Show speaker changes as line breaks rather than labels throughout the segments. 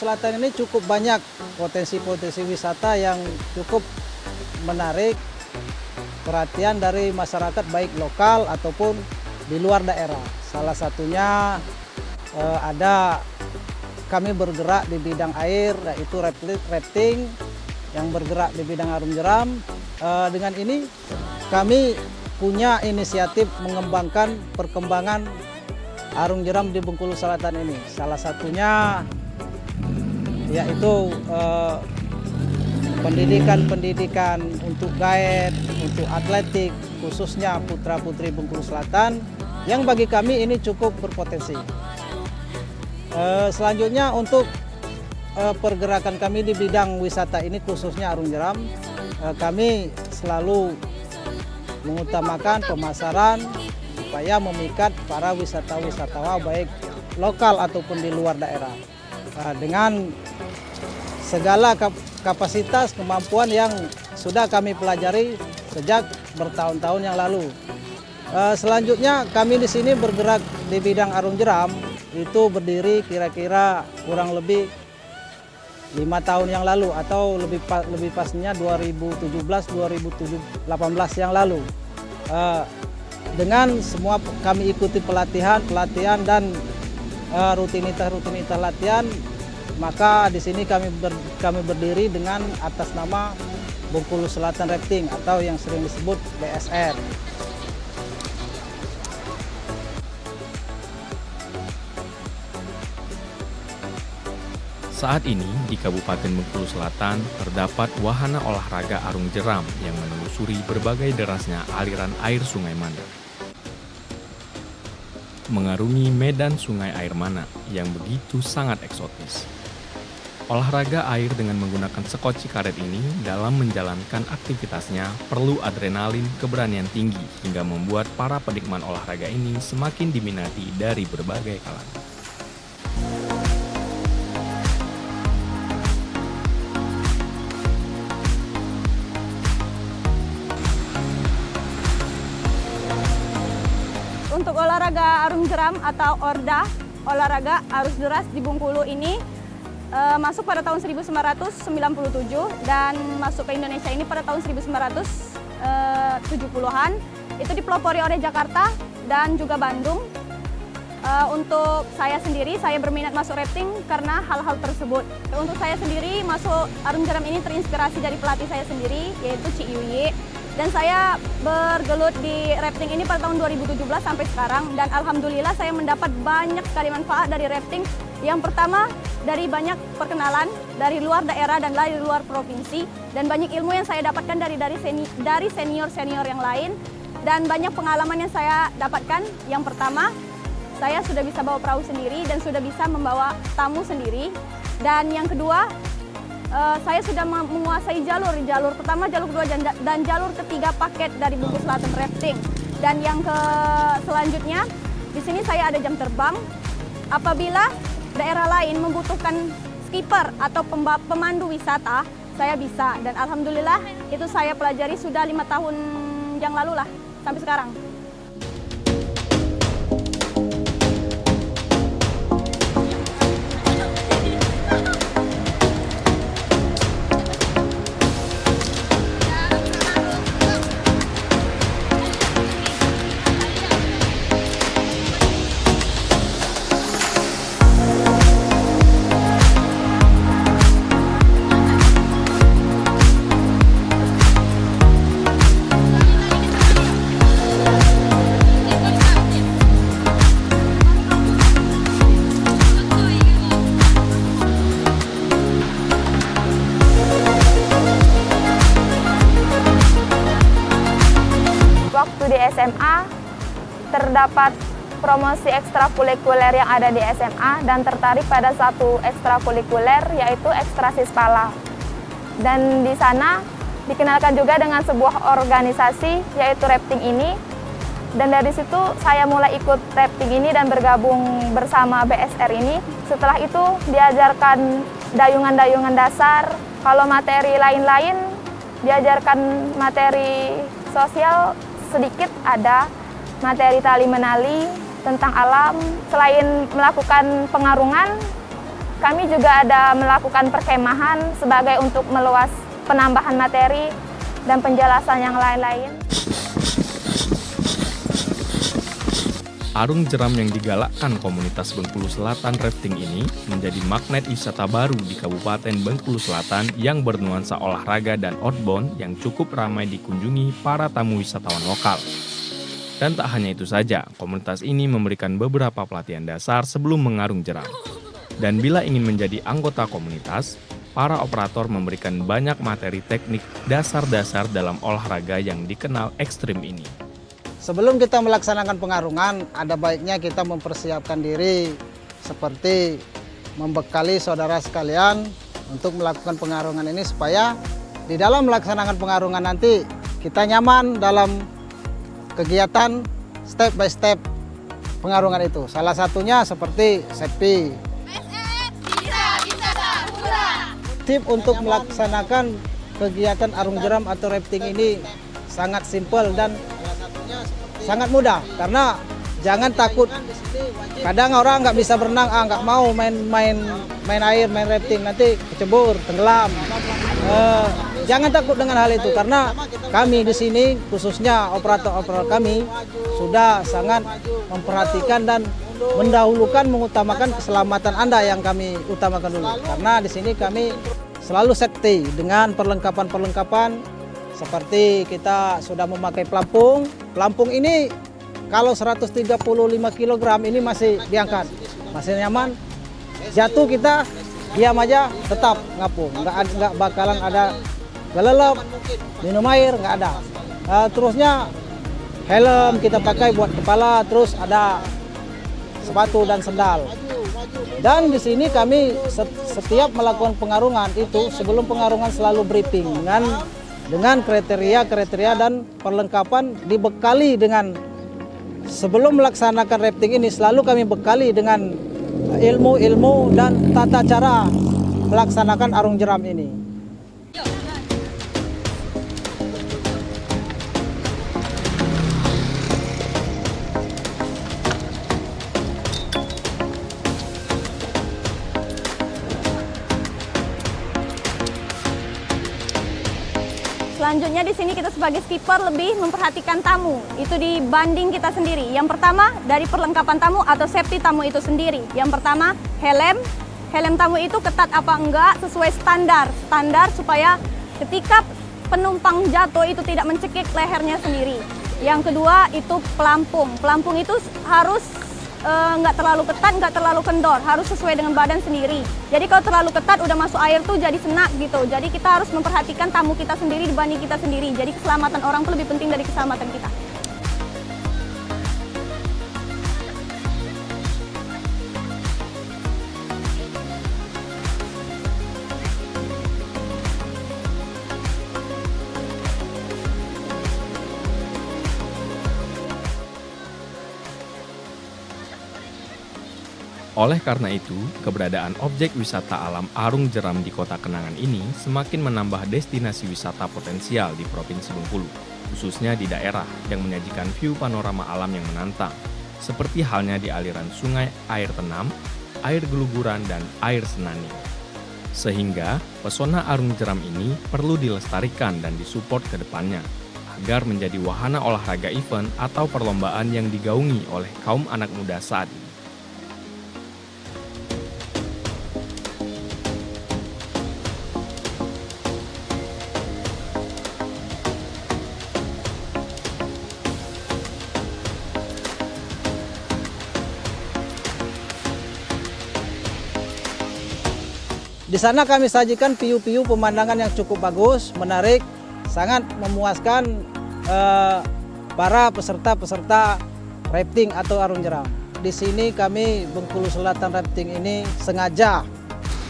Selatan ini cukup banyak potensi-potensi wisata yang cukup menarik perhatian dari masyarakat baik lokal ataupun di luar daerah. Salah satunya ada kami bergerak di bidang air, yaitu rafting yang bergerak di bidang arung jeram. Dengan ini kami punya inisiatif mengembangkan perkembangan arung jeram di Bengkulu Selatan ini. Salah satunya yaitu pendidikan untuk guide, untuk atletik, khususnya putra-putri Bengkulu Selatan, yang bagi kami ini cukup berpotensi. Selanjutnya untuk pergerakan kami di bidang wisata ini, khususnya arung jeram, kami selalu mengutamakan pemasaran supaya memikat para wisatawan baik lokal ataupun di luar daerah. Dengan segala kapasitas kemampuan yang sudah kami pelajari sejak bertahun-tahun yang lalu. Selanjutnya kami di sini bergerak di bidang arung jeram itu berdiri kira-kira kurang lebih 5 tahun yang lalu atau lebih pasnya 2017-2018 yang lalu. Dengan semua kami ikuti pelatihan dan rutinitas latihan, maka di sini kami berdiri dengan atas nama Bengkulu Selatan Rafting atau yang sering disebut BSR.
Saat ini di Kabupaten Bengkulu Selatan terdapat wahana olahraga arung jeram yang menelusuri berbagai derasnya aliran air Sungai Mana. Mengarungi medan Sungai Air Mana yang begitu sangat eksotis. Olahraga air dengan menggunakan sekoci karet ini dalam menjalankan aktivitasnya perlu adrenalin, keberanian tinggi hingga membuat para penikmat olahraga ini semakin diminati dari berbagai kalangan.
Untuk olahraga arung jeram atau ORDA, olahraga arus deras di Bengkulu ini masuk pada tahun 1997 dan masuk ke Indonesia ini pada tahun 1970-an. Itu dipelopori oleh Jakarta dan juga Bandung. Untuk saya sendiri, saya berminat masuk rafting karena hal-hal tersebut. Untuk saya sendiri, masuk arung jeram ini terinspirasi dari pelatih saya sendiri, yaitu Ci Yuye. Dan saya bergelut di rafting ini pada tahun 2017 sampai sekarang. Dan alhamdulillah saya mendapat banyak sekali manfaat dari rafting. Yang pertama, dari banyak perkenalan dari luar daerah dan dari luar provinsi. Dan banyak ilmu yang saya dapatkan dari senior-senior yang lain. Dan banyak pengalaman yang saya dapatkan. Yang pertama, saya sudah bisa bawa perahu sendiri dan sudah bisa membawa tamu sendiri. Dan yang kedua, saya sudah menguasai jalur pertama, jalur kedua, dan jalur ketiga paket dari Bengkulu Selatan Rafting. Dan yang selanjutnya, di sini saya ada jam terbang. Apabila daerah lain membutuhkan skipper atau pemandu wisata, saya bisa. Dan alhamdulillah itu saya pelajari sudah 5 tahun yang lalu lah, sampai sekarang.
Waktu di SMA terdapat promosi ekstrakurikuler yang ada di SMA dan tertarik pada satu ekstrakurikuler yaitu Ekstrasispala. Dan di sana dikenalkan juga dengan sebuah organisasi yaitu rafting ini. Dan dari situ saya mulai ikut rafting ini dan bergabung bersama BSR ini. Setelah itu diajarkan dayungan-dayungan dasar. Kalau materi lain-lain diajarkan materi sosial sedikit, ada materi tali menali tentang alam. Selain melakukan pengarungan, Kami juga ada melakukan perkemahan sebagai untuk meluas penambahan materi dan penjelasan yang lain-lain.
Arung jeram yang digalakkan komunitas Bengkulu Selatan Rafting ini menjadi magnet wisata baru di Kabupaten Bengkulu Selatan yang bernuansa olahraga dan outbound yang cukup ramai dikunjungi para tamu wisatawan lokal. Dan tak hanya itu saja, komunitas ini memberikan beberapa pelatihan dasar sebelum mengarung jeram. Dan bila ingin menjadi anggota komunitas, para operator memberikan banyak materi teknik dasar-dasar dalam olahraga yang dikenal ekstrim ini.
Sebelum kita melaksanakan pengarungan, ada baiknya kita mempersiapkan diri seperti membekali saudara sekalian untuk melakukan pengarungan ini supaya di dalam melaksanakan pengarungan nanti kita nyaman dalam kegiatan step by step pengarungan itu. Salah satunya seperti safety. Tip untuk melaksanakan kegiatan arung jeram atau rafting ini sangat simpel dan sangat mudah, karena jangan takut. Kadang orang nggak bisa berenang, nggak mau main air, main rafting, nanti kecebur, tenggelam. Jangan takut dengan hal itu, karena kami di sini khususnya operator-operator kami sudah sangat memperhatikan dan mendahulukan, mengutamakan keselamatan Anda yang kami utamakan dulu. Karena di sini kami selalu safety dengan perlengkapan-perlengkapan seperti kita sudah memakai pelampung. Pelampung ini kalau 135 kg ini masih diangkat, masih nyaman. Jatuh kita diam aja, tetap ngapung, nggak bakalan ada gelelep, minum air nggak ada. Terusnya helm kita pakai buat kepala, terus ada sepatu dan sendal. Dan di sini kami setiap melakukan pengarungan itu sebelum pengarungan selalu briefing dengan kriteria dan perlengkapan, dibekali dengan sebelum melaksanakan rafting ini selalu kami bekali dengan ilmu-ilmu dan tata cara melaksanakan arung jeram ini.
Selanjutnya di sini kita sebagai skipper lebih memperhatikan tamu, itu dibanding kita sendiri. Yang pertama dari perlengkapan tamu atau safety tamu itu sendiri. Yang pertama helm tamu itu ketat apa enggak, sesuai standar supaya ketika penumpang jatuh itu tidak mencekik lehernya sendiri. Yang kedua itu pelampung itu harus nggak terlalu ketat, nggak terlalu kendor, harus sesuai dengan badan sendiri. Jadi kalau terlalu ketat udah masuk air tuh jadi senak gitu. Jadi kita harus memperhatikan tamu kita sendiri dibanding kita sendiri. Jadi keselamatan orang tuh lebih penting dari keselamatan kita.
Oleh karena itu, keberadaan objek wisata alam arung jeram di Kota Kenangan ini semakin menambah destinasi wisata potensial di Provinsi Bengkulu, khususnya di daerah yang menyajikan view panorama alam yang menantang, seperti halnya di aliran sungai air tenam, air geluguran, dan air senani. Sehingga, pesona arung jeram ini perlu dilestarikan dan disupport ke depannya, agar menjadi wahana olahraga event atau perlombaan yang digaungi oleh kaum anak muda saat ini.
Di sana kami sajikan view-view pemandangan yang cukup bagus, menarik, sangat memuaskan para peserta-peserta rafting atau arung jeram. Di sini kami Bengkulu Selatan Rafting ini sengaja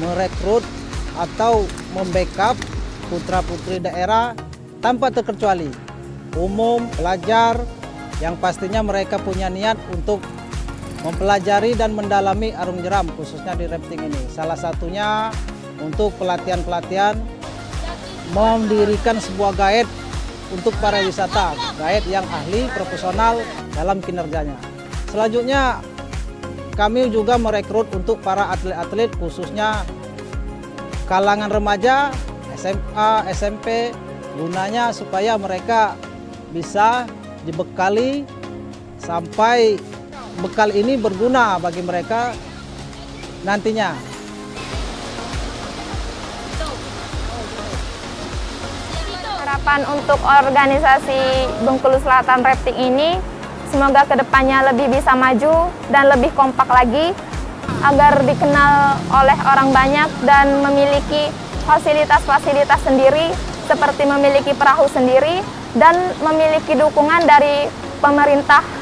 merekrut atau membackup putra-putri daerah tanpa terkecuali, umum, pelajar, yang pastinya mereka punya niat untuk mempelajari dan mendalami arung jeram khususnya di rafting ini. Salah satunya untuk pelatihan-pelatihan mendirikan sebuah guide untuk para wisata, guide yang ahli, profesional dalam kinerjanya. Selanjutnya kami juga merekrut untuk para atlet-atlet khususnya kalangan remaja, SMA, SMP, gunanya supaya mereka bisa dibekali sampai bekal ini berguna bagi mereka nantinya.
Harapan untuk organisasi Bengkulu Selatan Rafting ini semoga kedepannya lebih bisa maju dan lebih kompak lagi agar dikenal oleh orang banyak dan memiliki fasilitas-fasilitas sendiri seperti memiliki perahu sendiri dan memiliki dukungan dari pemerintah